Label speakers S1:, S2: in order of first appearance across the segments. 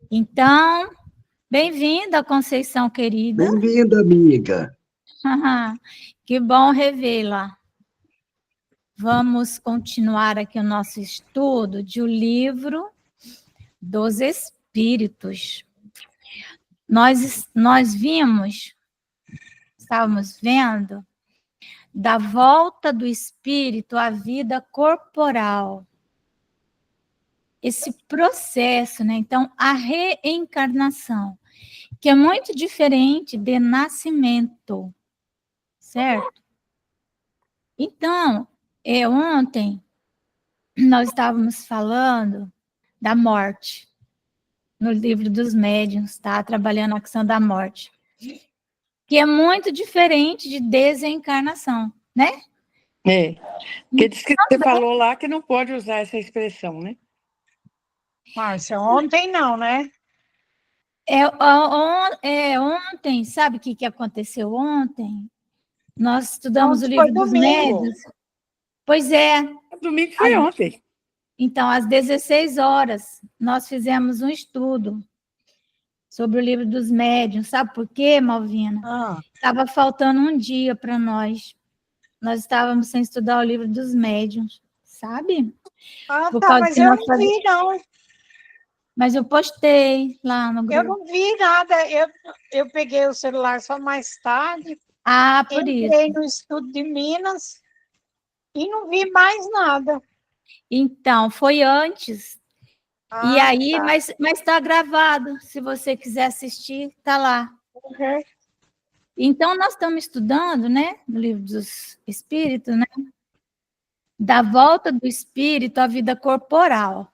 S1: Então, bem-vinda, Conceição querida.
S2: Bem-vinda, amiga.
S1: Que bom revê-la. Vamos continuar aqui o nosso estudo de O Livro dos Espíritos. Estávamos vendo da volta do espírito à vida corporal. Esse processo, né? Então, a reencarnação, que é muito diferente de nascimento, certo? Então, ontem nós estávamos falando da morte, no livro dos médiuns, tá? Trabalhando a questão da morte, que é muito diferente de desencarnação, né?
S3: Porque diz que você falou lá que não pode usar essa expressão, né?
S4: Márcia, ontem não, né?
S1: Ontem, sabe o que aconteceu ontem? Nós estudamos
S4: Ontem
S1: o livro
S4: foi
S1: dos
S4: domingo.
S1: médiuns. Pois é.
S3: Domingo foi ontem.
S1: Então, às 16 horas, nós fizemos um estudo sobre o livro dos médiuns. Sabe por quê, Malvina? Estava faltando um dia para nós. Nós estávamos sem estudar o livro dos médiuns, sabe?
S4: Mas eu não vi, não.
S1: Mas eu postei lá no grupo.
S4: Eu não vi nada. Eu peguei o celular só mais tarde.
S1: Por isso.
S4: Entrei no estudo de Minas e não vi mais nada.
S1: Então, foi antes. E aí, tá. Mas está gravado. Se você quiser assistir, está lá.
S4: Uhum.
S1: Então, nós estamos estudando, né, no livro dos Espíritos, né, da volta do espírito à vida corporal,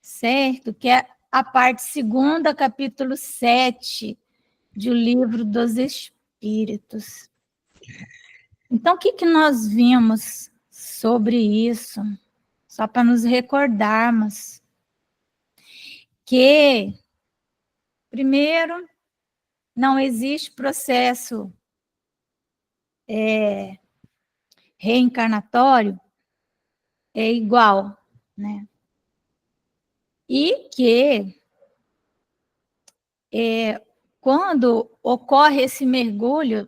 S1: certo? Que é a parte 2ª, capítulo 7, de O Livro dos Espíritos. Então, o que nós vimos sobre isso? Só para nos recordarmos que, primeiro, não existe processo reencarnatório igual, né? E que quando ocorre esse mergulho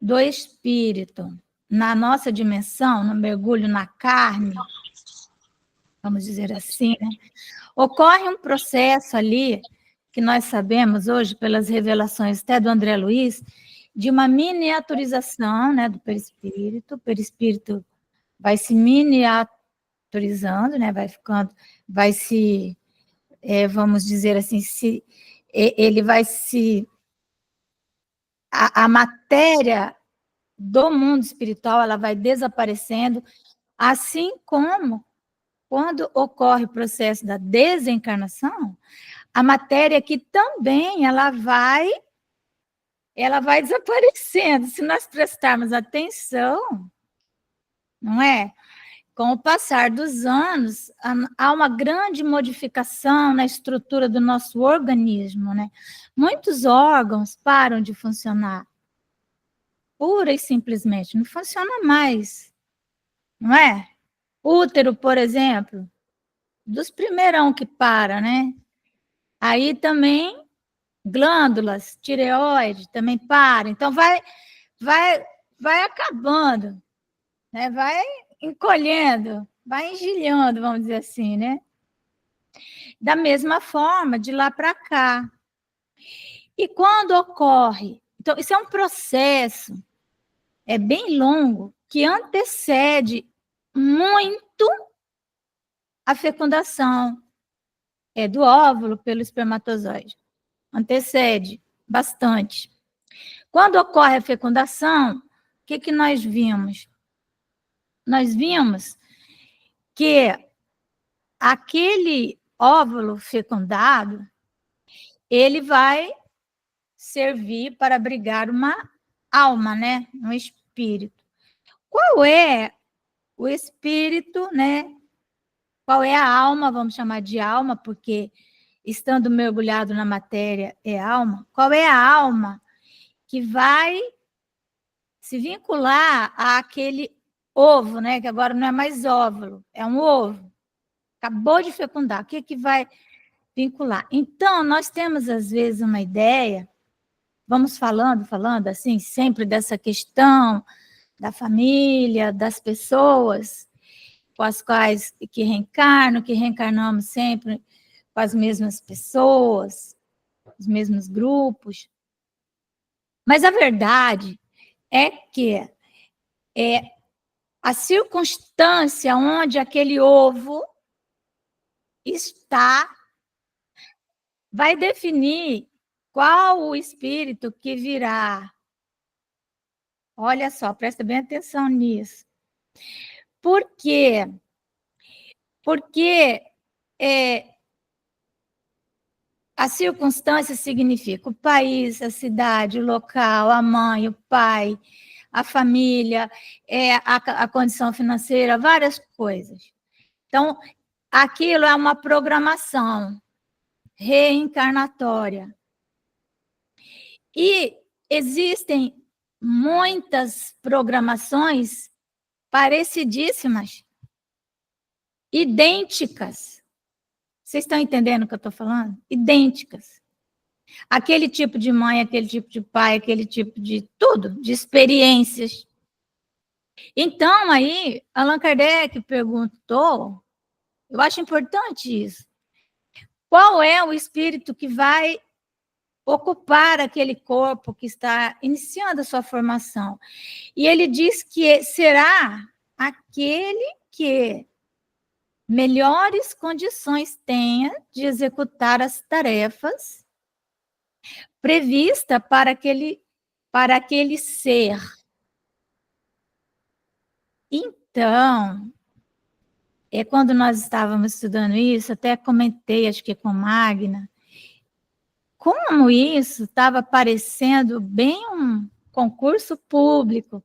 S1: do espírito na nossa dimensão, no mergulho na carne, vamos dizer assim, né? Ocorre um processo ali, que nós sabemos hoje, pelas revelações até do André Luiz, de uma miniaturização, né, do perispírito. O perispírito vai se miniaturizando, né, vai se, vamos dizer assim, ele vai se... A matéria do mundo espiritual, ela vai desaparecendo, assim como quando ocorre o processo da desencarnação, a matéria aqui também ela vai desaparecendo. Se nós prestarmos atenção, não é? Com o passar dos anos, há uma grande modificação na estrutura do nosso organismo, né? Muitos órgãos param de funcionar, pura e simplesmente, não funciona mais, não é? Útero, por exemplo, dos primeirão que para, né? Aí também glândulas, tireoide também para. Então vai acabando, né? Vai encolhendo, vai engilhando, vamos dizer assim, né? Da mesma forma, de lá para cá. E quando ocorre, então isso é um processo bem longo que antecede muito a fecundação do óvulo pelo espermatozoide. Antecede bastante. Quando ocorre a fecundação, o que nós vimos? Nós vimos que aquele óvulo fecundado, ele vai servir para abrigar uma alma, né? Um espírito. Qual é o espírito, né? Qual é a alma? Vamos chamar de alma, porque estando mergulhado na matéria é alma. Qual é a alma que vai se vincular àquele ovo, né? Que agora não é mais óvulo, é um ovo. acabou de fecundar, o que vai vincular? Então, nós temos, às vezes, uma ideia, vamos falando assim, sempre dessa questão da família, das pessoas com as quais que reencarnamos sempre com as mesmas pessoas, os mesmos grupos. Mas a verdade é que a circunstância onde aquele ovo está vai definir qual o espírito que virá. Olha só, presta bem atenção nisso. Por quê? Porque a circunstância significa o país, a cidade, o local, a mãe, o pai, a família, a condição financeira, várias coisas. Então, aquilo é uma programação reencarnatória. E existem muitas programações parecidíssimas, idênticas. Vocês estão entendendo o que eu estou falando? Idênticas. Aquele tipo de mãe, aquele tipo de pai, aquele tipo de tudo, de experiências. Então, aí, Allan Kardec perguntou, eu acho importante isso, qual é o espírito que vai ocupar aquele corpo que está iniciando a sua formação? E ele diz que será aquele que melhores condições tenha de executar as tarefas previstas para aquele ser. Então, quando nós estávamos estudando isso, até comentei, acho que com Magna, como isso estava parecendo bem um concurso público,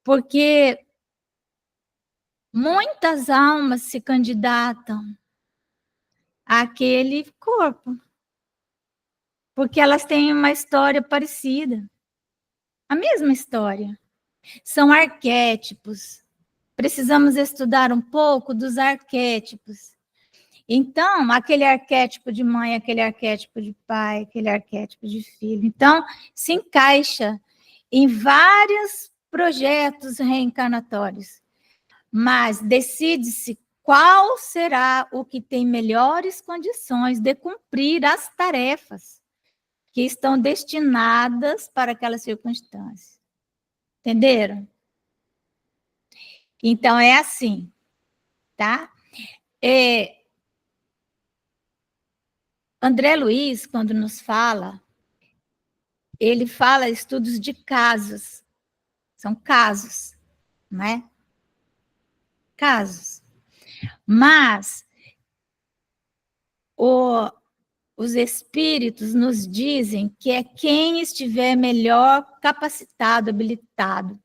S1: porque muitas almas se candidatam àquele corpo, porque elas têm uma história parecida, a mesma história. São arquétipos. Precisamos estudar um pouco dos arquétipos. Então, aquele arquétipo de mãe, aquele arquétipo de pai, aquele arquétipo de filho. Então, se encaixa em vários projetos reencarnatórios, mas decide-se qual será o que tem melhores condições de cumprir as tarefas que estão destinadas para aquela circunstância. Entenderam? Então, é assim, tá? André Luiz, quando nos fala, ele fala estudos de casos. São casos, não é? Casos. Mas os espíritos nos dizem que é quem estiver melhor capacitado, habilitado.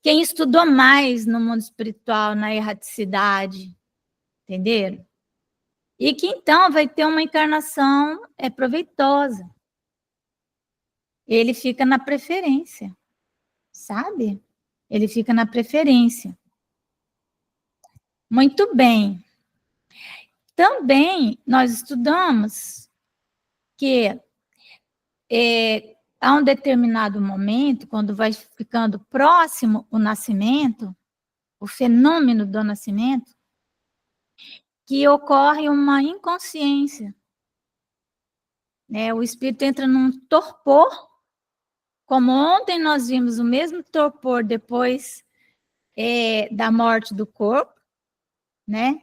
S1: Quem estudou mais no mundo espiritual, na erraticidade, entenderam? E que então vai ter uma encarnação proveitosa. Ele fica na preferência, sabe? Ele fica na preferência. Muito bem. Também nós estudamos que a um determinado momento, quando vai ficando próximo o nascimento, o fenômeno do nascimento, que ocorre uma inconsciência. O espírito entra num torpor, como ontem nós vimos o mesmo torpor depois da morte do corpo, né?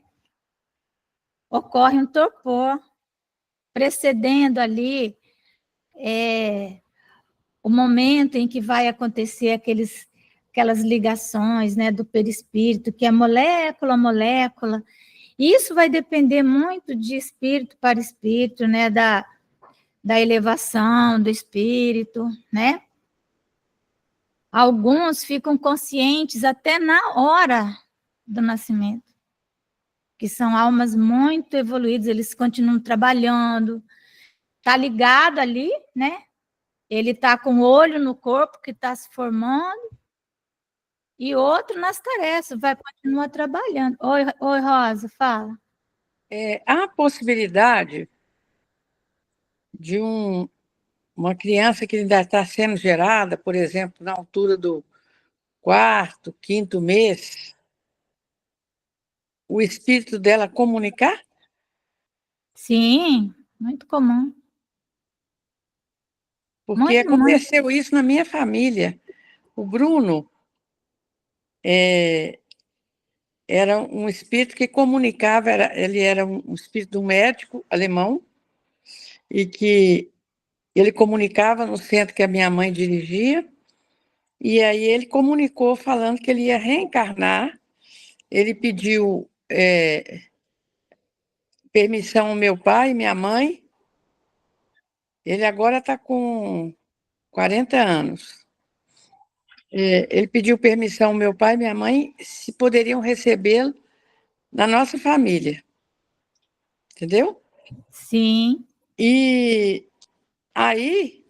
S1: Ocorre um torpor, precedendo ali o momento em que vai acontecer aquelas ligações, né, do perispírito, que é molécula a molécula. Isso vai depender muito de espírito para espírito, né, da elevação do espírito, né? Alguns ficam conscientes até na hora do nascimento, que são almas muito evoluídas, eles continuam trabalhando, tá ligado ali, né? Ele tá com o olho no corpo que está se formando e outro nas tarefas, vai continuar trabalhando. Oi, Rosa, fala.
S3: Há a possibilidade de uma criança que ainda está sendo gerada, por exemplo, na altura do quarto, quinto mês, o espírito dela comunicar?
S1: Sim, muito comum.
S3: Porque
S1: Muito, muito.
S3: aconteceu isso na minha família. O Bruno era um espírito que comunicava, ele era um espírito de um médico alemão, e que ele comunicava no centro que a minha mãe dirigia, e aí ele comunicou falando que ele ia reencarnar. Ele pediu permissão ao meu pai e minha mãe. Ele agora está com 40 anos. Ele pediu permissão ao meu pai e minha mãe se poderiam recebê-lo na nossa família. Entendeu?
S1: Sim.
S3: E aí,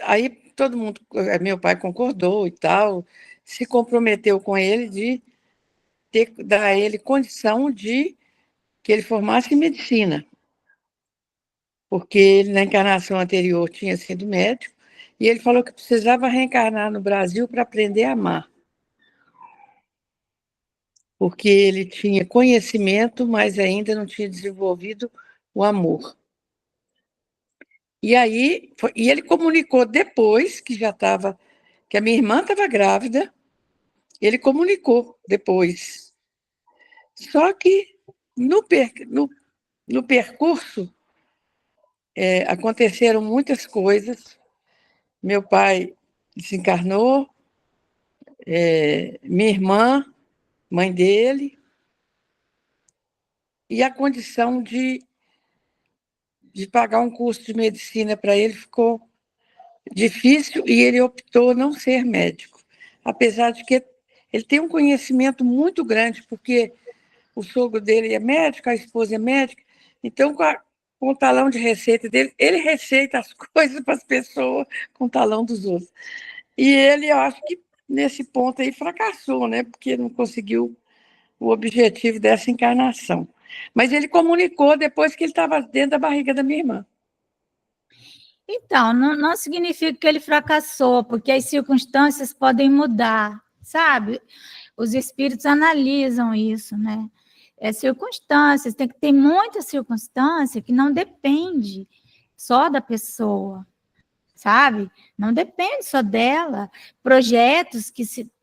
S3: aí todo mundo, meu pai concordou e tal, se comprometeu com ele de dar a ele condição de que ele formasse em medicina, porque ele, na encarnação anterior, tinha sido médico, e ele falou que precisava reencarnar no Brasil para aprender a amar, porque ele tinha conhecimento, mas ainda não tinha desenvolvido o amor. E aí, e ele comunicou depois que que a minha irmã estava grávida, ele comunicou depois. Só que no percurso aconteceram muitas coisas. Meu pai desencarnou, minha irmã, mãe dele, e a condição de pagar um curso de medicina para ele ficou difícil, e ele optou não ser médico, apesar de que ele tem um conhecimento muito grande, porque o sogro dele é médico, a esposa é médica, então com o talão de receita dele, ele receita as coisas para as pessoas com o talão dos outros. E ele, eu acho que nesse ponto aí fracassou, né? Porque não conseguiu o objetivo dessa encarnação. Mas ele comunicou depois que ele estava dentro da barriga da minha irmã.
S1: Então, não significa que ele fracassou, porque as circunstâncias podem mudar, sabe? Os espíritos analisam isso, né? Circunstâncias, tem que ter muita circunstância que não depende só da pessoa, sabe? Não depende só dela. Projetos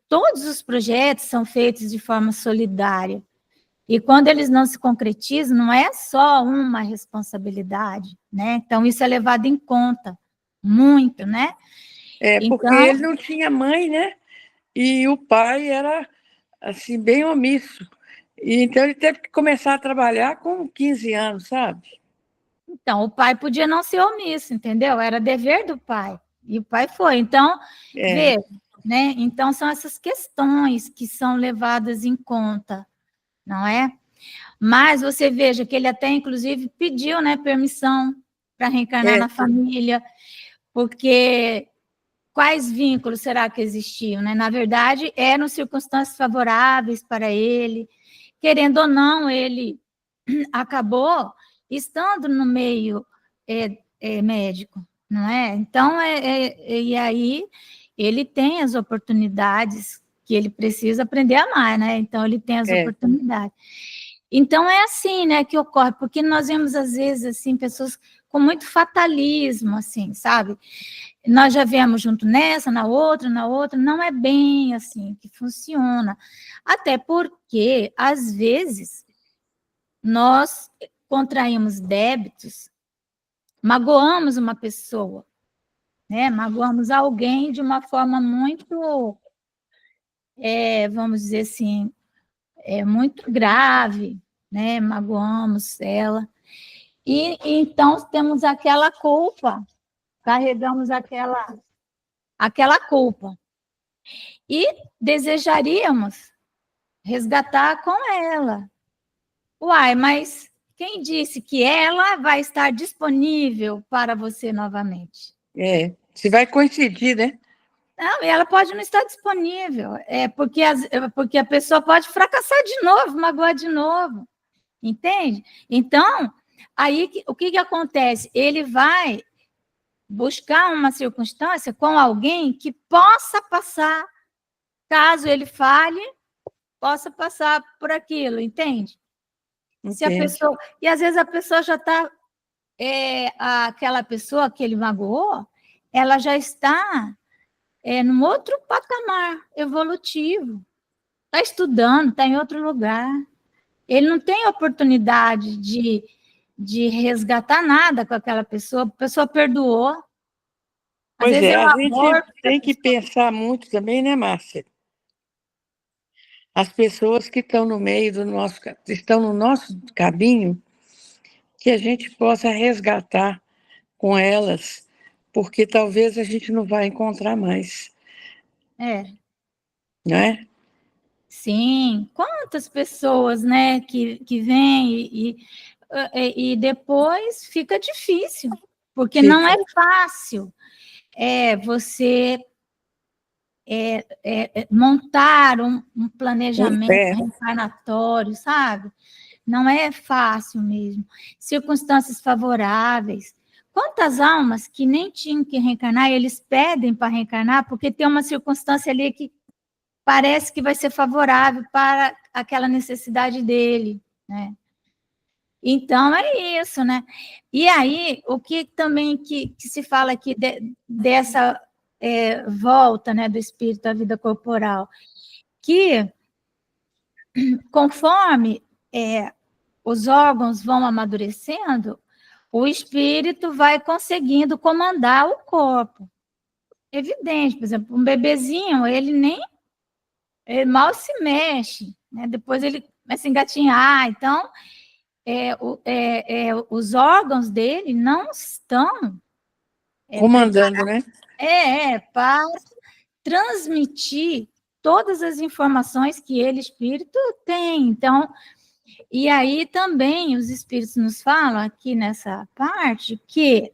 S1: todos os projetos são feitos de forma solidária. E quando eles não se concretizam, não é só uma responsabilidade, né? Então, isso é levado em conta muito, né?
S3: Porque
S1: Então,
S3: ele não tinha mãe, né? E o pai era, assim, bem omisso. E então ele teve que começar a trabalhar com 15 anos, sabe?
S1: então, o pai podia não ser omisso, entendeu? Era dever do pai. E o pai foi. Então, veja, né? Então, são essas questões que são levadas em conta, não é? Mas você veja que ele até, inclusive, pediu, né, permissão para reencarnar na família, porque quais vínculos será que existiam, né? Na verdade, eram circunstâncias favoráveis para ele. Querendo ou não, ele acabou estando no meio médico, não é? Então, e aí ele tem as oportunidades que ele precisa aprender a amar, né? Então, ele tem as oportunidades. Então, é assim, né, que ocorre, porque nós vemos, às vezes, assim, pessoas com muito fatalismo, assim, sabe? Nós já vemos junto nessa, na outra, não é bem assim que funciona. Até porque, às vezes, nós contraímos débitos, magoamos uma pessoa, né? Magoamos alguém de uma forma muito, vamos dizer assim, muito grave, né? Magoamos ela. E então temos aquela culpa, carregamos aquela culpa. E desejaríamos resgatar com ela. Uai, mas quem disse que ela vai estar disponível para você novamente?
S3: Se vai coincidir, né?
S1: Não, e ela pode não estar disponível, porque a pessoa pode fracassar de novo, magoar de novo, entende? Então, aí o que acontece? Ele vai buscar uma circunstância com alguém que possa passar, caso ele fale, possa passar por aquilo, entende? Se a
S3: Entende?
S1: pessoa, e às vezes a pessoa já está, aquela pessoa que ele magoou, ela já está num outro patamar evolutivo, está estudando, está em outro lugar. Ele não tem oportunidade de resgatar nada com aquela pessoa, a pessoa perdoou. Às
S3: Pois
S1: vezes
S3: é,
S1: é o
S3: a
S1: amor.
S3: gente tem que pensar muito também, né, Márcia? As pessoas que estão no meio do nosso, estão no nosso caminho, que a gente possa resgatar com elas, porque talvez a gente não vai encontrar mais, não é?
S1: Sim, quantas pessoas, né, que vêm e depois fica difícil, porque não é fácil você montar um planejamento reencarnatório, sabe? Não é fácil mesmo. Circunstâncias favoráveis. Quantas almas que nem tinham que reencarnar, eles pedem para reencarnar, porque tem uma circunstância ali que parece que vai ser favorável para aquela necessidade dele, né? Então, é isso, né? E aí, o que também que se fala aqui dessa volta, né, do espírito à vida corporal, que conforme os órgãos vão amadurecendo, o espírito vai conseguindo comandar o corpo. Evidente, por exemplo, um bebezinho, ele mal se mexe, né? Depois ele começa a engatinhar, então os órgãos dele não estão
S3: Comandando, né?
S1: para transmitir todas as informações que ele, espírito, tem. Então, e aí também os espíritos nos falam aqui nessa parte que,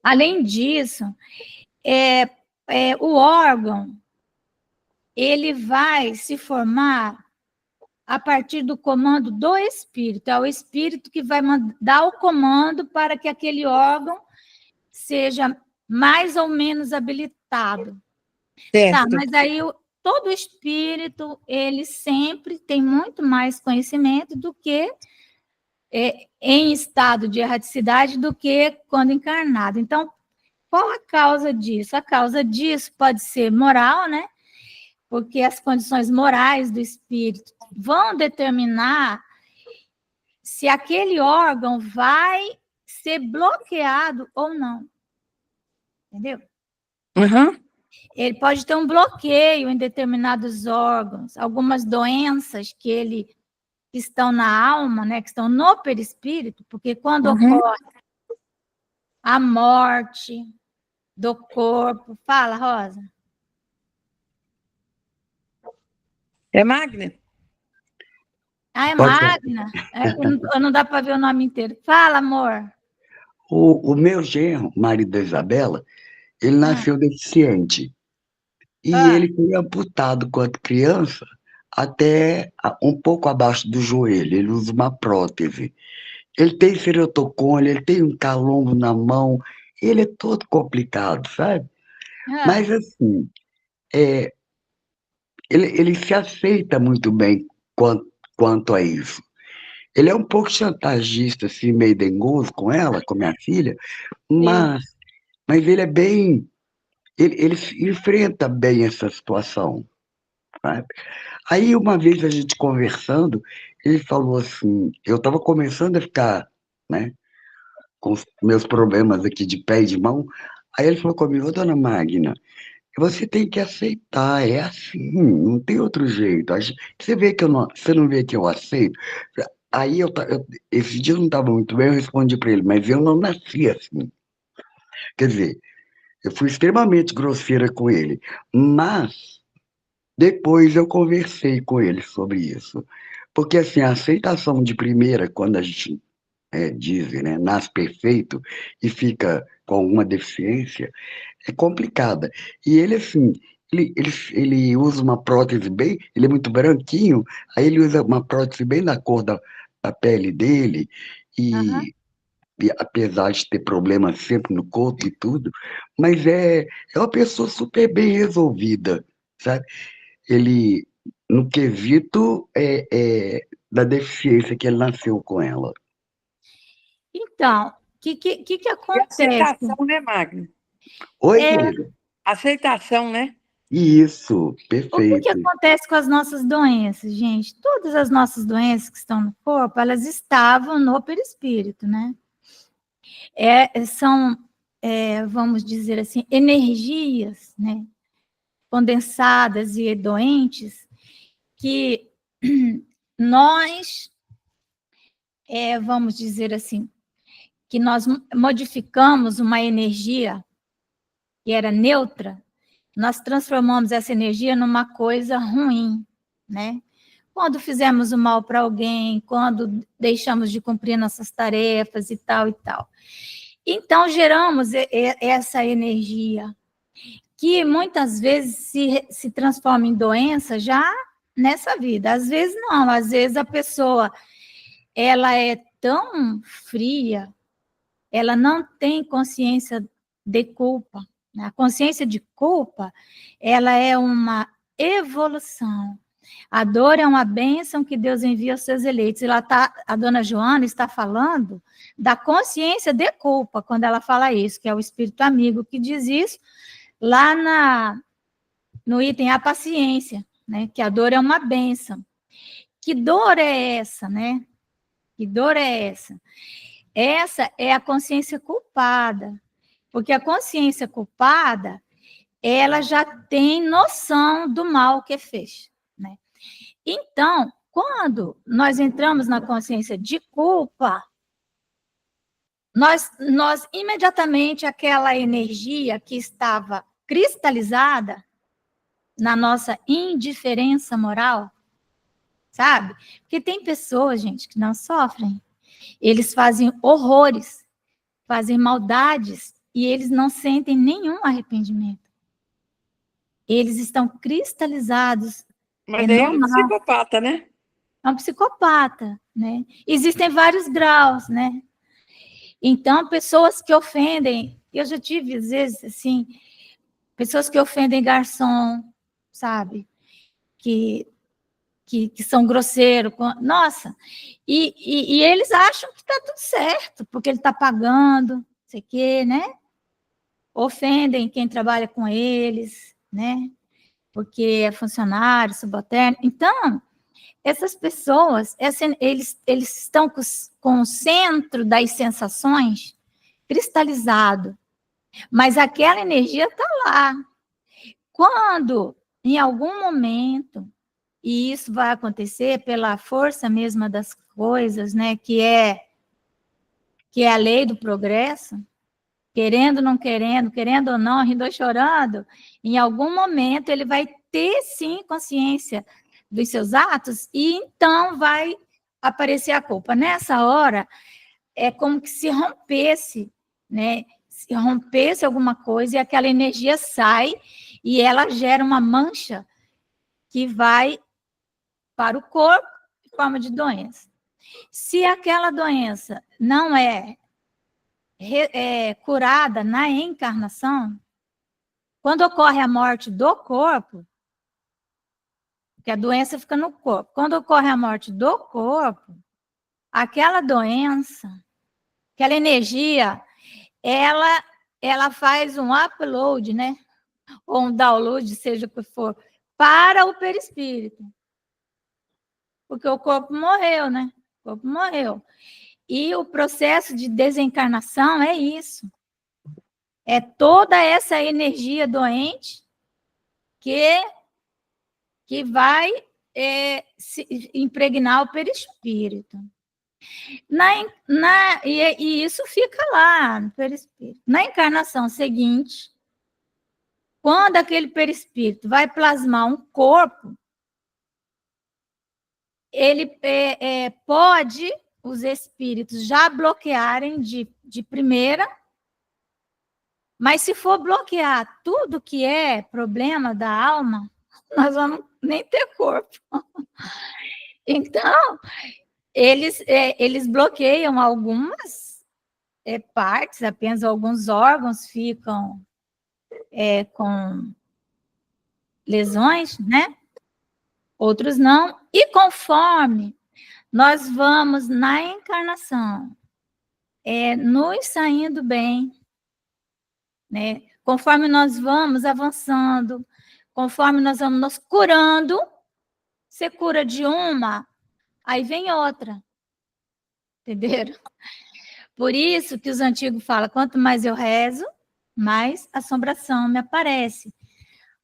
S1: além disso, o órgão ele vai se formar a partir do comando do espírito. É o espírito que vai dar o comando para que aquele órgão seja mais ou menos habilitado. Tá,
S3: Certo.
S1: mas aí todo espírito, ele sempre tem muito mais conhecimento do que em estado de erraticidade do que quando encarnado. Então, qual a causa disso? A causa disso pode ser moral, né? Porque as condições morais do espírito vão determinar se aquele órgão vai ser bloqueado ou não. Entendeu?
S3: Uhum.
S1: Ele pode ter um bloqueio em determinados órgãos, algumas doenças que estão na alma, né, que estão no perispírito, porque quando ocorre a morte do corpo... Fala, Rosa.
S3: É Magna?
S1: Ah, é Magna? Não dá para ver o nome inteiro. Fala, amor.
S2: O meu genro, marido da Isabela, ele nasceu deficiente. E ele foi amputado quando criança até um pouco abaixo do joelho. Ele usa uma prótese. Ele tem estereotocone, ele tem um calombo na mão. Ele é todo complicado, sabe? Mas, assim, ele se aceita muito bem quanto a isso. Ele é um pouco chantagista, assim, meio dengoso com ela, com minha filha, mas ele é bem... Ele enfrenta bem essa situação, sabe? Aí, uma vez a gente conversando, ele falou assim, eu estava começando a ficar, né, com os meus problemas aqui de pé e de mão, aí ele falou comigo, dona Magna, você tem que aceitar, é assim, não tem outro jeito. Você vê que você não vê que eu aceito? Aí, esse dia eu não estava muito bem, eu respondi para ele, mas eu não nasci assim. Quer dizer, eu fui extremamente grosseira com ele, mas depois eu conversei com ele sobre isso. Porque, assim, a aceitação de primeira, quando a gente diz, né, nasce perfeito e fica com alguma deficiência, é complicada. E ele, assim, ele usa uma prótese bem, ele é muito branquinho, aí ele usa uma prótese bem na cor da pele dele,
S1: Aham.
S2: e apesar de ter problemas sempre no corpo e tudo, mas é uma pessoa super bem resolvida, sabe? Ele, no quesito da deficiência que ele nasceu com ela.
S1: Então, o que
S3: E
S1: acontece?
S3: aceitação, né, Magno?
S2: Oi,
S1: É,
S2: querida?
S3: Aceitação, né?
S2: Isso,
S1: o que
S2: perfeito.
S1: acontece com as nossas doenças, gente? Todas as nossas doenças que estão no corpo, elas estavam no perispírito, né? São, vamos dizer assim, energias, né? Condensadas e doentes que nós, vamos dizer assim, que nós modificamos uma energia que era neutra, nós transformamos essa energia numa coisa ruim, né? Quando fizemos o mal para alguém, quando deixamos de cumprir nossas tarefas e tal e tal. Então, geramos essa energia, que muitas vezes se transforma em doença já nessa vida. Às vezes não, às vezes a pessoa ela é tão fria, ela não tem consciência de culpa. A consciência de culpa, ela é uma evolução. A dor é uma bênção que Deus envia aos seus eleitos. A dona Joana está falando da consciência de culpa, quando ela fala isso, que é o espírito amigo que diz isso, lá no item a paciência, né? Que a dor é uma bênção. Que dor é essa, né? Que dor é essa? Essa é a consciência culpada, porque a consciência culpada, ela já tem noção do mal que fez, né? Então, quando nós entramos na consciência de culpa, nós imediatamente aquela energia que estava cristalizada na nossa indiferença moral, sabe? Porque tem pessoas, gente, que não sofrem. Eles fazem horrores, fazem maldades e eles não sentem nenhum arrependimento. Eles estão cristalizados.
S3: Mas
S1: É
S3: daí é um
S1: normal.
S3: psicopata, né?
S1: É um psicopata, né? Existem vários graus, né? Então, pessoas que ofendem, eu já tive, às vezes, assim, pessoas que ofendem garçom, sabe? Que são grosseiros. Nossa, e eles acham que está tudo certo, porque ele está pagando, não sei o quê, né? Ofendem quem trabalha com eles, né? Porque é funcionário, subalterno. Então, essas pessoas, eles estão com o centro das sensações cristalizado, mas aquela energia está lá. Quando, em algum momento, e isso vai acontecer pela força mesma das coisas, né, que é a lei do progresso, querendo, não querendo, querendo ou não, rindo ou chorando, em algum momento ele vai ter, sim, consciência dos seus atos e então vai aparecer a culpa. Nessa hora, é como que se rompesse, né? Se rompesse alguma coisa e aquela energia sai e ela gera uma mancha que vai para o corpo em forma de doença. Se aquela doença não é curada na encarnação, quando ocorre a morte do corpo, que a doença fica no corpo, quando ocorre a morte do corpo, aquela doença, aquela energia, ela faz um upload, né? Ou um download, seja o que for, para o perispírito. Porque o corpo morreu, né? O corpo morreu. E o processo de desencarnação é isso. É toda essa energia doente que vai se impregnar o perispírito. E isso fica lá no perispírito. Na encarnação seguinte, quando aquele perispírito vai plasmar um corpo, ele pode os espíritos já bloquearem de primeira Mas se for bloquear tudo que é problema da alma, nós vamos nem ter corpo. Então, eles bloqueiam algumas partes, apenas alguns órgãos ficam com lesões, né? Outros não. E conforme nós vamos na encarnação, nos saindo bem, né? Conforme nós vamos avançando, conforme nós vamos nos curando, você cura de uma, aí vem outra. Entenderam? Por isso que os antigos falam, quanto mais eu rezo, mais assombração me aparece.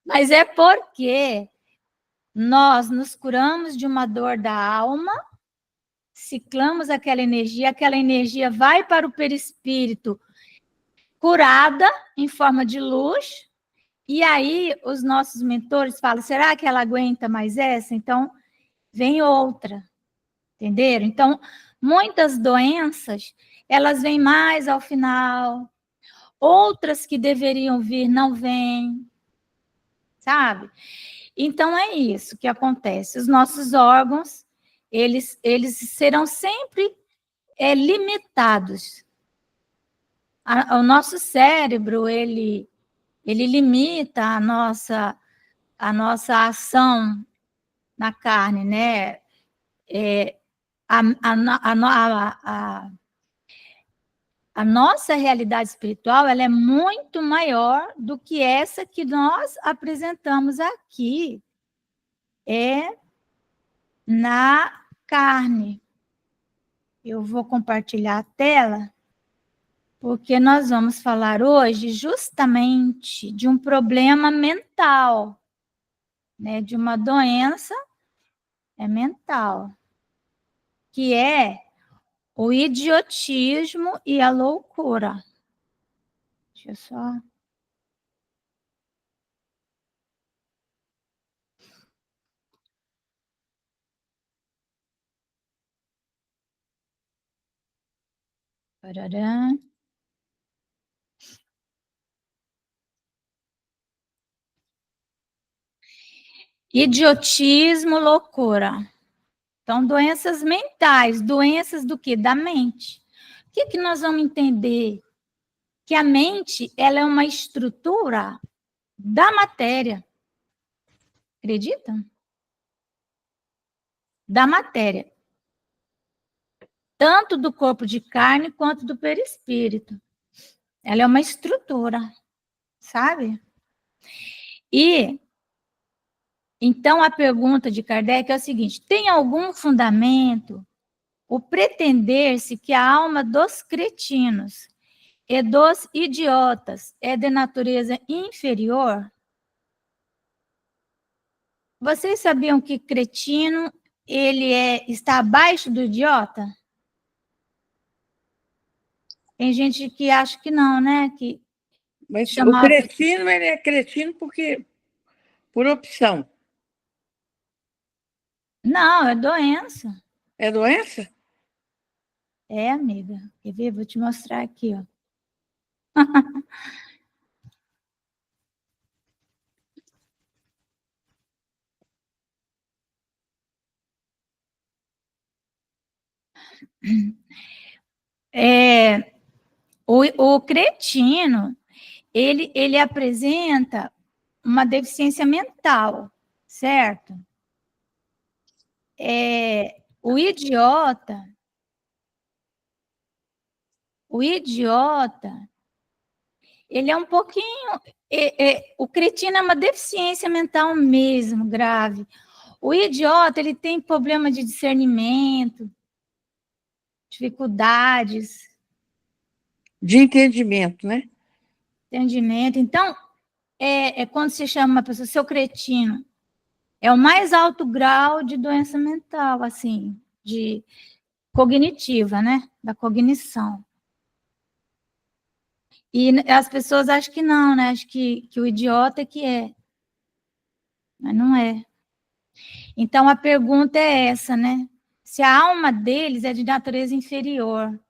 S1: Mas é porque nós nos curamos de uma dor da alma, ciclamos aquela energia vai para o perispírito curada em forma de luz, e aí os nossos mentores falam, será que ela aguenta mais essa? Então, vem outra, entenderam? Então, muitas doenças, elas vêm mais ao final, outras que deveriam vir não vêm, sabe? Então, é isso que acontece. Os nossos órgãos, eles serão sempre limitados. O nosso cérebro, ele limita a nossa ação na carne, né? A nossa realidade espiritual, ela é muito maior do que essa que nós apresentamos aqui, na carne. Eu vou compartilhar a tela, porque nós vamos falar hoje justamente de um problema mental, né, de uma doença mental, que é o idiotismo e a loucura. Deixa eu só... Parará. Idiotismo, loucura. Então, doenças mentais, doenças do quê? Da mente. O que nós vamos entender? Que a mente, ela é uma estrutura da matéria. Acreditam? Da matéria. Tanto do corpo de carne quanto do perispírito. Ela é uma estrutura, sabe? E então a pergunta de Kardec é o seguinte: tem algum fundamento o pretender-se que a alma dos cretinos e dos idiotas é de natureza inferior? Vocês sabiam que cretino ele está abaixo do idiota? Tem gente que acha que não, né? Que
S3: mas o cretino, ele é cretino porque por opção.
S1: Não, é doença.
S3: É doença?
S1: É, amiga. Quer ver? Vou te mostrar aqui, ó. O cretino, ele apresenta uma deficiência mental, certo? O idiota, ele é um pouquinho... o cretino é uma deficiência mental mesmo, grave. O idiota, ele tem problema de discernimento, dificuldades.
S3: De entendimento, né?
S1: Entendimento. Então, quando se chama uma pessoa, seu cretino, é o mais alto grau de doença mental, assim, de cognitiva, né? Da cognição. E as pessoas acham que não, né? Acham que o idiota é que é. Mas não é. Então, a pergunta é essa, né? Se a alma deles é de natureza inferior.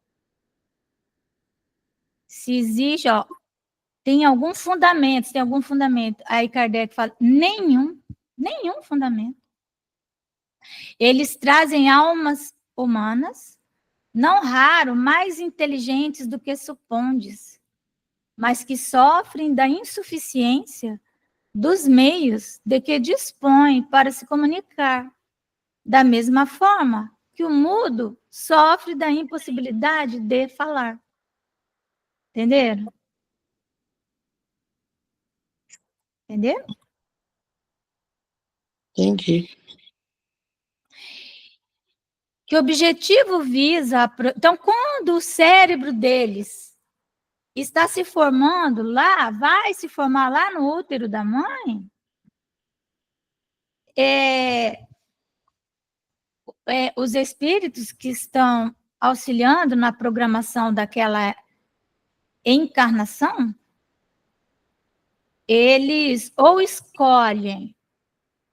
S1: Se existe, ó, tem algum fundamento, tem algum fundamento. Aí Kardec fala, nenhum fundamento. Eles trazem almas humanas, não raro mais inteligentes do que supondes, mas que sofrem da insuficiência dos meios de que dispõem para se comunicar, da mesma forma que o mudo sofre da impossibilidade de falar. Entenderam? Entenderam?
S3: Entendi.
S1: Que objetivo visa... Então, quando o cérebro deles está se formando lá, vai se formar lá no útero da mãe, os espíritos que estão auxiliando na programação daquela encarnação, eles ou escolhem,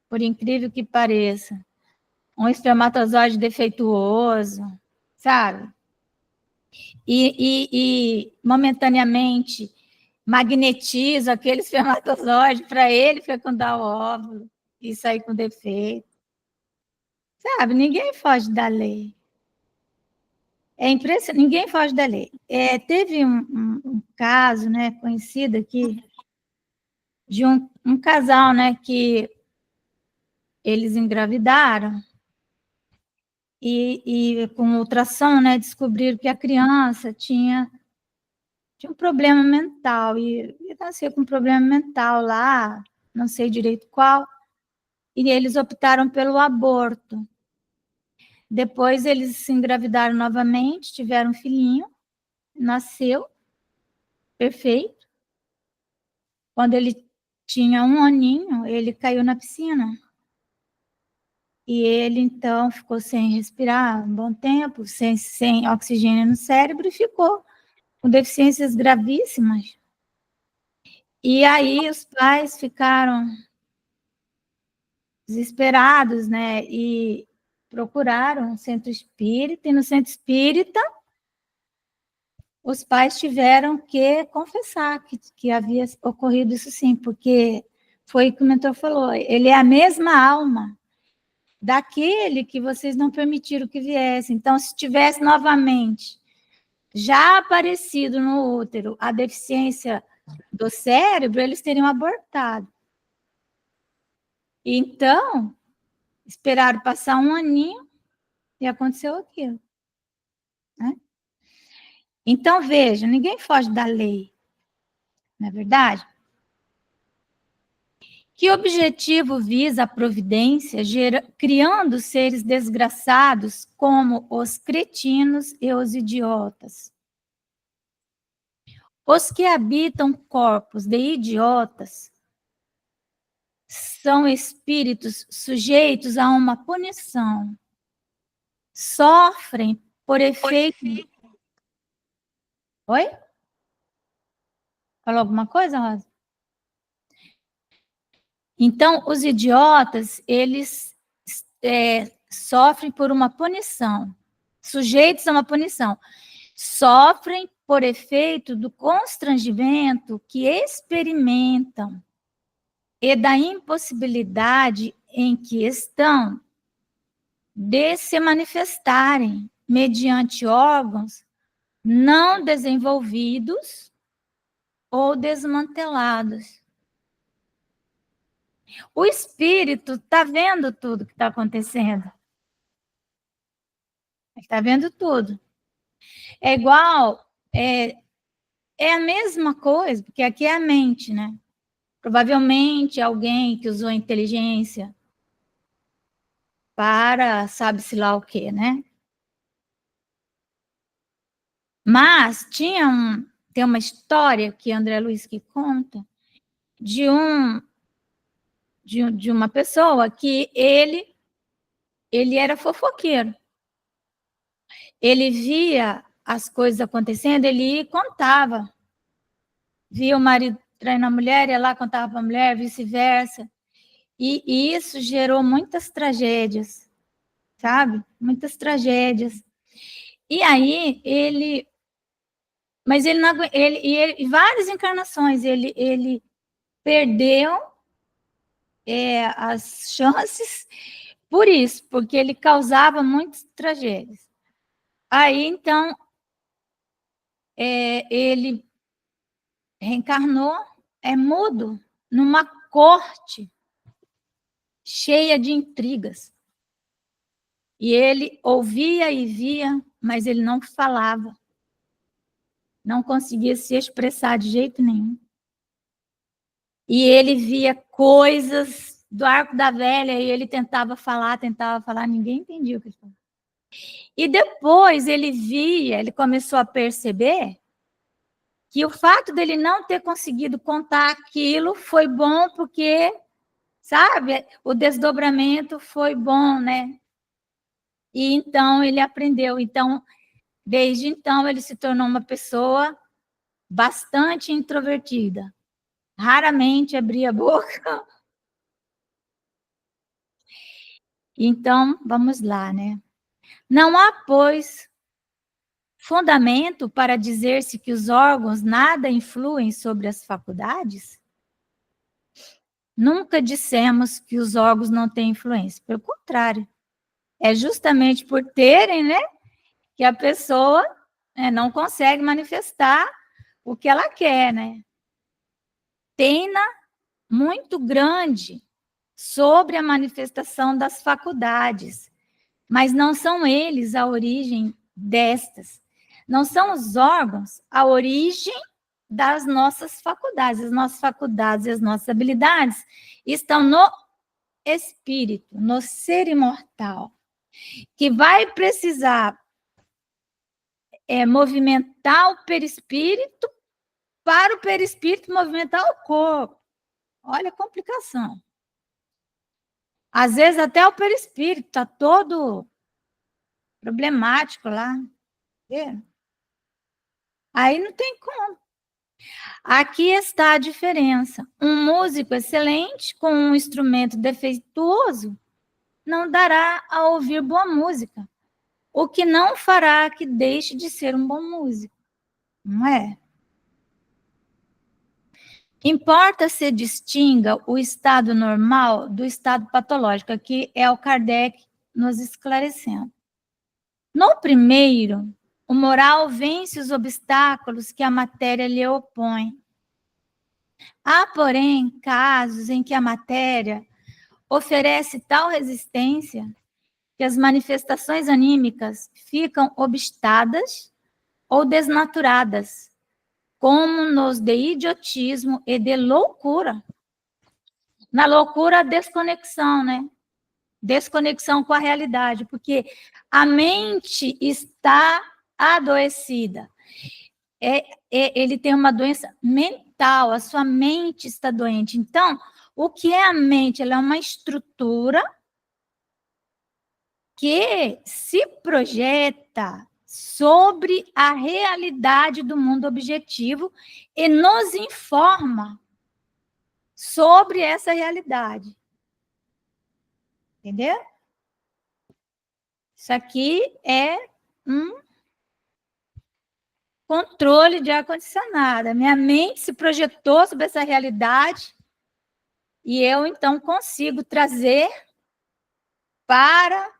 S1: por incrível que pareça, um espermatozoide defeituoso, sabe? E momentaneamente magnetiza aquele espermatozoide para ele fecundar o óvulo e sair com defeito. Sabe? Ninguém foge da lei. É impressionante, ninguém foge da lei. Teve um caso, né, conhecido aqui, de um casal, né, que eles engravidaram e com ultrassom, né, descobriram que a criança tinha um problema mental e nasceu com um problema mental lá, não sei direito qual, e eles optaram pelo aborto. Depois eles se engravidaram novamente, tiveram um filhinho, nasceu, perfeito. Quando ele tinha 1 aninho, ele caiu na piscina. E ele, então, ficou sem respirar um bom tempo, sem oxigênio no cérebro, e ficou com deficiências gravíssimas. E aí os pais ficaram desesperados, né? E procuraram um centro espírita, e no centro espírita os pais tiveram que confessar que havia ocorrido isso sim, porque foi o que o mentor falou, ele é a mesma alma daquele que vocês não permitiram que viesse. Então, se tivesse novamente já aparecido no útero a deficiência do cérebro, eles teriam abortado. Então, esperaram passar 1 aninho e aconteceu aquilo. Né? Então, veja, ninguém foge da lei, não é verdade? Que objetivo visa a providência, criando seres desgraçados como os cretinos e os idiotas? Os que habitam corpos de idiotas são espíritos sujeitos a uma punição. Sofrem por efeito... Oi? Falou alguma coisa, Rosa? Então, os idiotas, eles sofrem por uma punição, sujeitos a uma punição. Sofrem por efeito do constrangimento que experimentam e da impossibilidade em que estão de se manifestarem mediante órgãos não desenvolvidos ou desmantelados. O espírito está vendo tudo que está acontecendo. Está vendo tudo. É igual, é a mesma coisa, porque aqui é a mente, né? Provavelmente alguém que usou a inteligência para sabe-se lá o quê, né? Mas tem uma história que André Luiz que conta de uma pessoa que ele era fofoqueiro. Ele via as coisas acontecendo, ele contava. Via o marido traindo a mulher, ia lá, contava para a mulher, vice-versa. E isso gerou muitas tragédias, sabe? Muitas tragédias. E aí ele Mas ele, não, ele várias encarnações, ele perdeu as chances por isso, porque ele causava muitas tragédias. Aí, então, ele reencarnou, mudo, numa corte cheia de intrigas. E ele ouvia e via, mas ele não falava. Não conseguia se expressar de jeito nenhum. E ele via coisas do Arco da Velha e ele tentava falar, ninguém entendia o que ele falava. E depois ele começou a perceber que o fato dele não ter conseguido contar aquilo foi bom porque, sabe, o desdobramento foi bom, né? E então ele aprendeu. Então, desde então, ele se tornou uma pessoa bastante introvertida. Raramente abria a boca. Então, vamos lá, né? Não há, pois, fundamento para dizer-se que os órgãos nada influem sobre as faculdades? Nunca dissemos que os órgãos não têm influência. Pelo contrário, é justamente por terem, né, que a pessoa não consegue manifestar o que ela quer, né? Pena muito grande sobre a manifestação das faculdades, mas não são eles a origem destas. Não são os órgãos a origem das nossas faculdades. As nossas faculdades e as nossas habilidades estão no espírito, no ser imortal, que vai precisar movimentar o perispírito para o perispírito movimentar o corpo. Olha a complicação. Às vezes até o perispírito está todo problemático lá. Aí não tem como. Aqui está a diferença. Um músico excelente com um instrumento defeituoso não dará a ouvir boa música, o que não fará que deixe de ser um bom músico. Não é? Importa se distinga o estado normal do estado patológico. Aqui é o Kardec nos esclarecendo. No primeiro, o moral vence os obstáculos que a matéria lhe opõe. Há, porém, casos em que a matéria oferece tal resistência que as manifestações anímicas ficam obstadas ou desnaturadas, como nos de idiotismo e de loucura. Na loucura, a desconexão, né? Desconexão com a realidade, porque a mente está adoecida. Ele tem uma doença mental, a sua mente está doente. Então, o que é a mente? Ela é uma estrutura que se projeta sobre a realidade do mundo objetivo e nos informa sobre essa realidade. Entendeu? Isso aqui é um controle de ar-condicionado. A minha mente se projetou sobre essa realidade e eu, então, consigo trazer para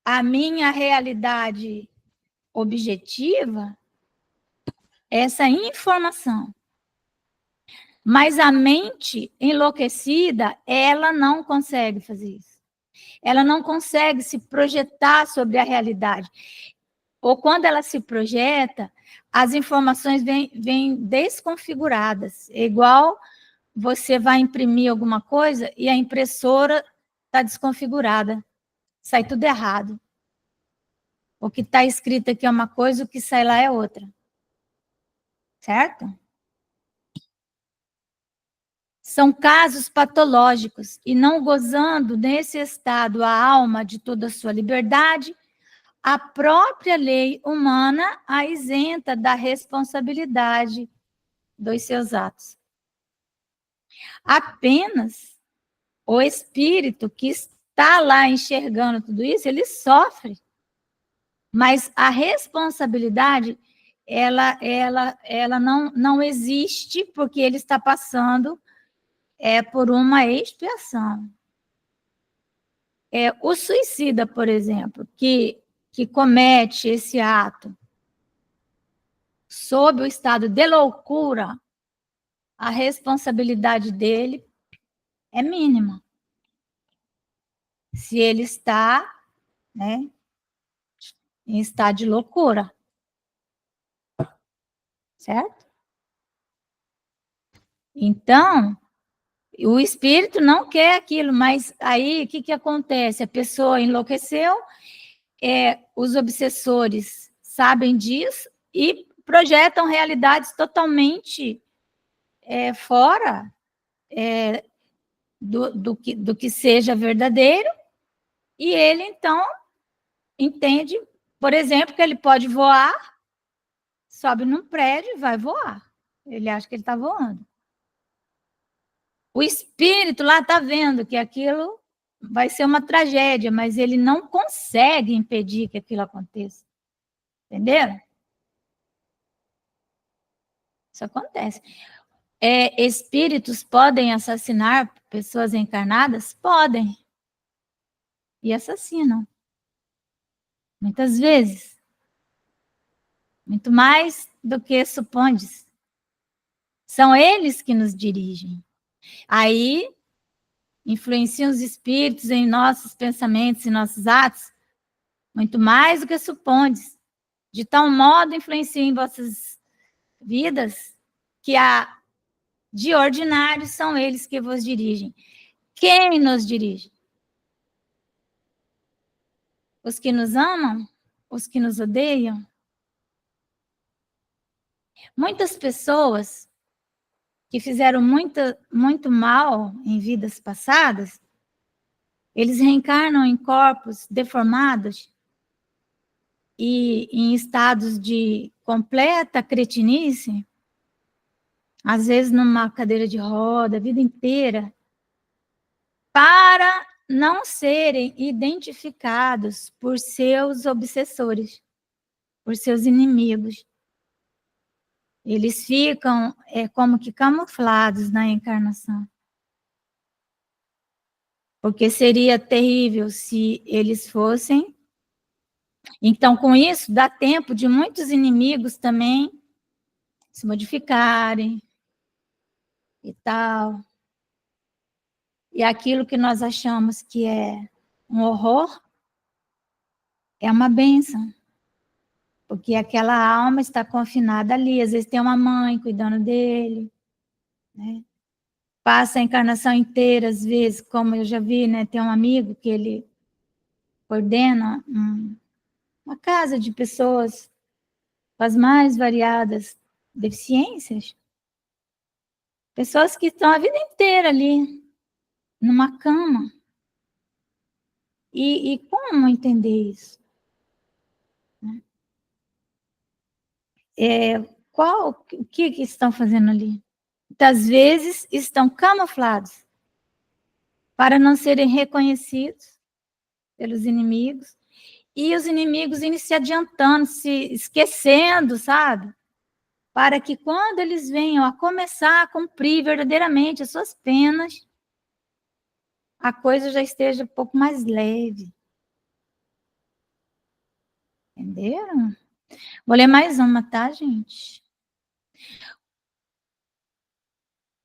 S1: a minha realidade objetiva essa informação. Mas a mente enlouquecida, ela não consegue fazer isso. Ela não consegue se projetar sobre a realidade. Ou quando ela se projeta, as informações vêm desconfiguradas. É igual você vai imprimir alguma coisa e a impressora está desconfigurada. Sai tudo errado. O que está escrito aqui é uma coisa, o que sai lá é outra. Certo? São casos patológicos, e não gozando nesse estado a alma de toda a sua liberdade, a própria lei humana a isenta da responsabilidade dos seus atos. Apenas o espírito que está lá enxergando tudo isso, ele sofre. Mas a responsabilidade, ela não existe porque ele está passando por uma expiação. O suicida, por exemplo, que comete esse ato sob o estado de loucura, a responsabilidade dele é mínima. Se ele está, né, em estado de loucura. Certo? Então, o espírito não quer aquilo, mas aí o que acontece? A pessoa enlouqueceu, os obsessores sabem disso e projetam realidades totalmente fora do que seja verdadeiro, e ele, então, entende, por exemplo, que ele pode voar, sobe num prédio e vai voar. Ele acha que ele está voando. O espírito lá está vendo que aquilo vai ser uma tragédia, mas ele não consegue impedir que aquilo aconteça. Entenderam? Isso acontece. Espíritos podem assassinar pessoas encarnadas? Podem. E assassinam. Muitas vezes. Muito mais do que supondes. São eles que nos dirigem. Aí, influenciam os espíritos em nossos pensamentos e nossos atos, muito mais do que supondes. De tal modo influenciam em vossas vidas que de ordinário são eles que vos dirigem. Quem nos dirige? Os que nos amam? Os que nos odeiam? Muitas pessoas que fizeram muito mal em vidas passadas, eles reencarnam em corpos deformados e em estados de completa cretinice, às vezes numa cadeira de roda, a vida inteira, para não serem identificados por seus obsessores, por seus inimigos. Eles ficam como que camuflados na encarnação. Porque seria terrível se eles fossem. Então, com isso, dá tempo de muitos inimigos também se modificarem e tal. E aquilo que nós achamos que é um horror é uma bênção. Porque aquela alma está confinada ali. Às vezes tem uma mãe cuidando dele, né? Passa a encarnação inteira, às vezes, como eu já vi, né? Tem um amigo que ele coordena uma casa de pessoas com as mais variadas deficiências. Pessoas que estão a vida inteira ali, numa cama. E como entender isso? O que estão fazendo ali? Muitas vezes estão camuflados para não serem reconhecidos pelos inimigos, e os inimigos indo se adiantando, se esquecendo, sabe? Para que quando eles venham a começar a cumprir verdadeiramente as suas penas, a coisa já esteja um pouco mais leve. Entenderam? Vou ler mais uma, tá, gente?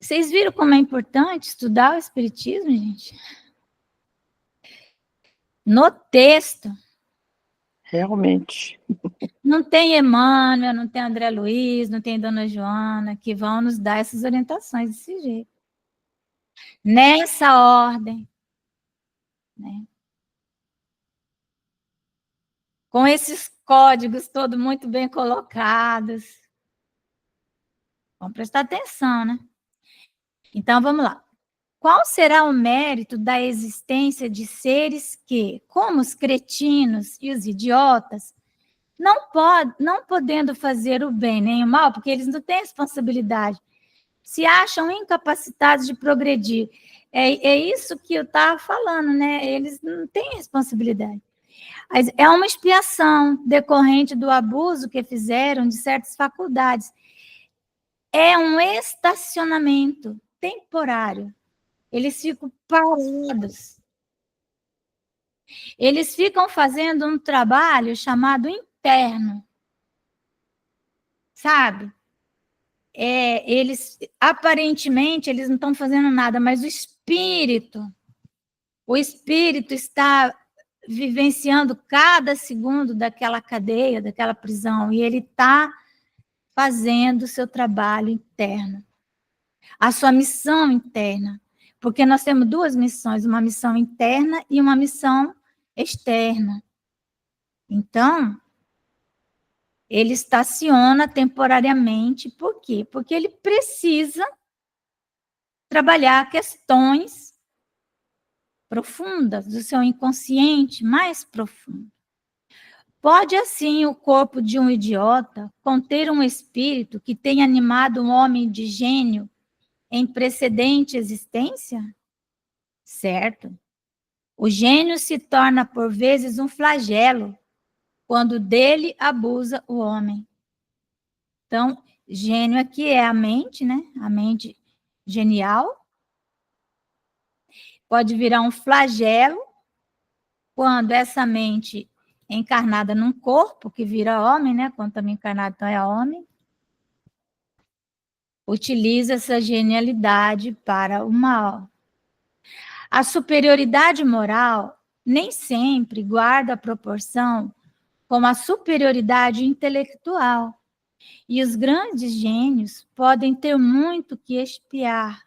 S1: Vocês viram como é importante estudar o Espiritismo, gente? No texto.
S3: Realmente.
S1: Não tem Emmanuel, não tem André Luiz, não tem Dona Joana, que vão nos dar essas orientações desse jeito. Nessa ordem. Né? Com esses códigos todos muito bem colocados. Vamos prestar atenção, né? Então, vamos lá. Qual será o mérito da existência de seres que, como os cretinos e os idiotas, não podendo fazer o bem nem o mal, porque eles não têm responsabilidade, se acham incapacitados de progredir? É isso que eu estava falando, né? Eles não têm responsabilidade. Mas é uma expiação decorrente do abuso que fizeram de certas faculdades. É um estacionamento temporário. Eles ficam parados. Eles ficam fazendo um trabalho chamado interno. Sabe? Eles, aparentemente, eles não estão fazendo nada, mas o espírito está vivenciando cada segundo daquela cadeia, daquela prisão, e ele está fazendo o seu trabalho interno, a sua missão interna, porque nós temos duas missões, uma missão interna e uma missão externa. Então, ele estaciona temporariamente, por quê? Porque ele precisa trabalhar questões profundas do seu inconsciente mais profundo. Pode, assim, o corpo de um idiota conter um espírito que tenha animado um homem de gênio em precedente existência? Certo. O gênio se torna, por vezes, um flagelo quando dele abusa o homem. Então, gênio aqui é a mente, né? A mente genial. Pode virar um flagelo quando essa mente é encarnada num corpo, que vira homem, né? Quando também encarnado, então é homem. Utiliza essa genialidade para o mal. A superioridade moral nem sempre guarda proporção com a superioridade intelectual. E os grandes gênios podem ter muito que expiar.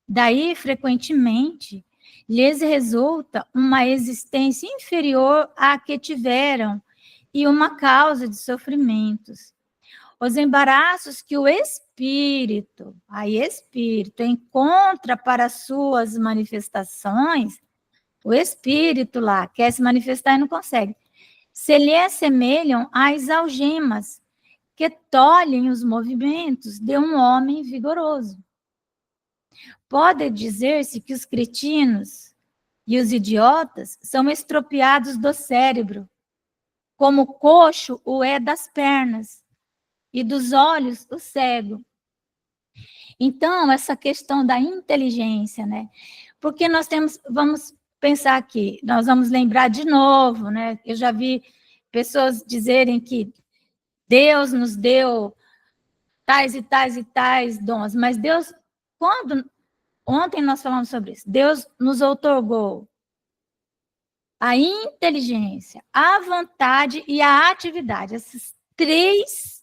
S1: Daí, frequentemente, lhes resulta uma existência inferior à que tiveram e uma causa de sofrimentos. Os embaraços que o espírito encontra para suas manifestações, o espírito lá quer se manifestar e não consegue, se lhe assemelham às algemas que tolhem os movimentos de um homem vigoroso. Pode dizer-se que os cretinos e os idiotas são estropiados do cérebro, como o coxo o é das pernas, e dos olhos o cego. Então, essa questão da inteligência, né? Porque nós vamos pensar aqui, nós vamos lembrar de novo, né? Eu já vi pessoas dizerem que Deus nos deu tais e tais e tais dons, mas Deus, ontem nós falamos sobre isso, Deus nos outorgou a inteligência, a vontade e a atividade, esses três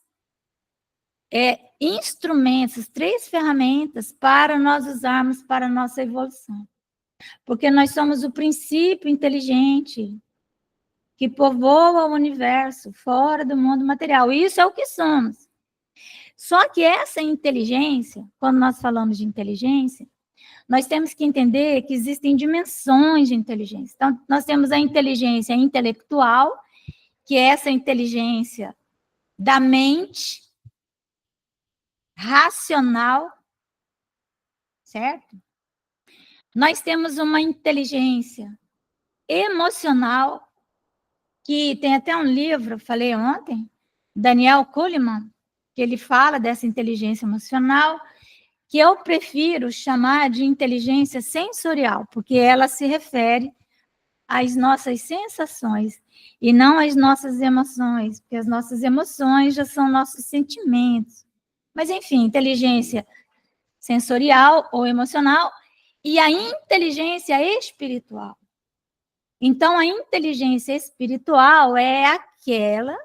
S1: instrumentos, três ferramentas para nós usarmos para a nossa evolução. Porque nós somos o princípio inteligente que povoa o universo fora do mundo material. Isso é o que somos. Só que essa inteligência, quando nós falamos de inteligência, nós temos que entender que existem dimensões de inteligência. Então, nós temos a inteligência intelectual, que é essa inteligência da mente, racional, certo? Nós temos uma inteligência emocional, que tem até um livro, eu falei ontem, Daniel Kahneman, que ele fala dessa inteligência emocional, que eu prefiro chamar de inteligência sensorial, porque ela se refere às nossas sensações e não às nossas emoções, porque as nossas emoções já são nossos sentimentos. Mas, enfim, inteligência sensorial ou emocional e a inteligência espiritual. Então, a inteligência espiritual é aquela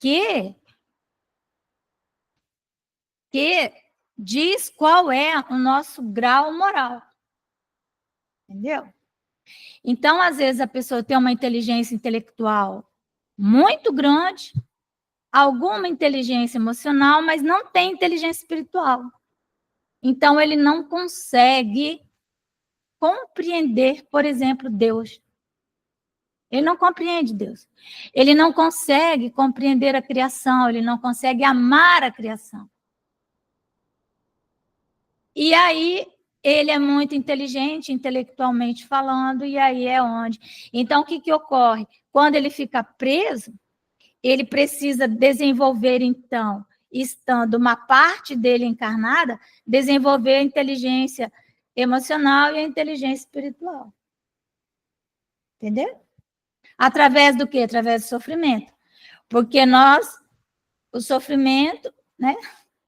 S1: que diz qual é o nosso grau moral. Entendeu? Então, às vezes, a pessoa tem uma inteligência intelectual muito grande, alguma inteligência emocional, mas não tem inteligência espiritual. Então, ele não consegue compreender, por exemplo, Deus. Ele não compreende Deus. Ele não consegue compreender a criação, ele não consegue amar a criação. E aí, ele é muito inteligente, intelectualmente falando, e aí é onde. Então, o que, que ocorre? Quando ele fica preso, ele precisa desenvolver, então, estando uma parte dele encarnada, desenvolver a inteligência emocional e a inteligência espiritual. Entendeu? Através do quê? Através do sofrimento. Porque o sofrimento, né,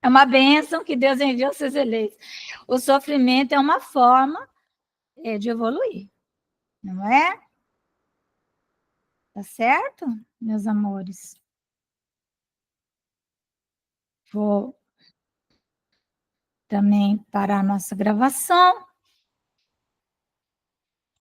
S1: é uma bênção que Deus enviou aos seus eleitos. O sofrimento é uma forma de evoluir, não é? Tá certo, meus amores? Vou também parar a nossa gravação.